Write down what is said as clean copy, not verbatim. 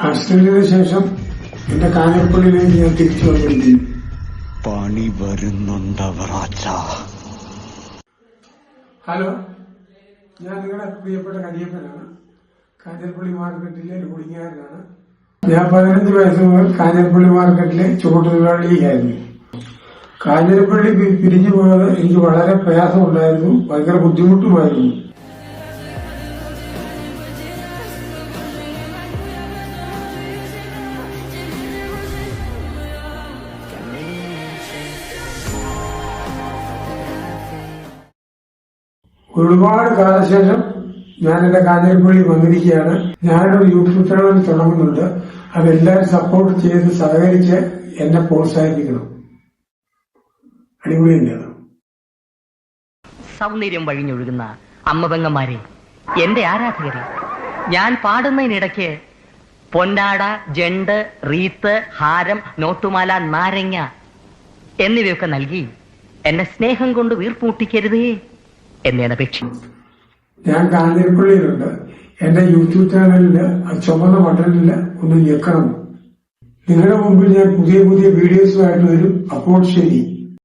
ആക്സിഡന്റിന് ശേഷം എന്റെ കാഞ്ഞിരപ്പള്ളിയിലേക്ക് ഞാൻ തിരിച്ചു വന്നിരിക്കുന്നു. പണി വരുന്നുണ്ടവറാച്ച. ഹലോ, ഞാൻ നിങ്ങളുടെ പ്രിയപ്പെട്ട കരിയപ്പനാണ്. കാഞ്ഞിരപ്പള്ളി മാർക്കറ്റിലെ ലോഡിങ്ങുകാരനാണ്. ഞാൻ 15 വയസ്സ് മുതൽ കാഞ്ഞിരപ്പള്ളി മാർക്കറ്റിലെ ചുവട്ടുതൊഴിലാളിയായിരുന്നു. കാഞ്ഞിരപ്പള്ളി പിരിഞ്ഞു പോയത് എനിക്ക് വളരെ പ്രയാസമുണ്ടായിരുന്നു, ഭയങ്കര ബുദ്ധിമുട്ടുമായിരുന്നു. ഒരുപാട് കാലശേഷം ഞാൻ എന്റെ കാഞ്ഞിരപ്പള്ളി വന്നിരിക്കുകയാണ്. ഞാനൊരു യൂട്യൂബ് ചാനൽ തുടങ്ങുന്നുണ്ട്. അതെല്ലാവരും സപ്പോർട്ട് ചെയ്ത് സഹകരിച്ച് എന്നെ പ്രോത്സാഹിപ്പിക്കണം. അടിപൊളിയുണ്ട്. സൗന്ദര്യം വഴിഞ്ഞൊഴുകുന്ന അമ്മപെങ്ങന്മാരെ, എന്റെ ആരാധകരെ, ഞാൻ പാടുന്നതിനിടയ്ക്ക് പൊന്നാട, ജണ്ട്, റീത്ത്, ഹാരം, നോട്ടുമാല, നാരങ്ങ എന്നിവയൊക്കെ നൽകി എന്നെ സ്നേഹം കൊണ്ട് വീർപ്പൂട്ടിക്കരുതേ എന്നപേക്ഷ. ഞാൻ കാഞ്ഞിരപ്പള്ളിയിലുണ്ട്. എന്റെ യൂട്യൂബ് ചാനലില് ചുമന്ന ബട്ടണില് ഒന്ന് ഞെക്കണം. നിങ്ങളുടെ മുമ്പിൽ ഞാൻ പുതിയ പുതിയ വീഡിയോസുമായിട്ട് വരും. അപ്പോൾ ശരി.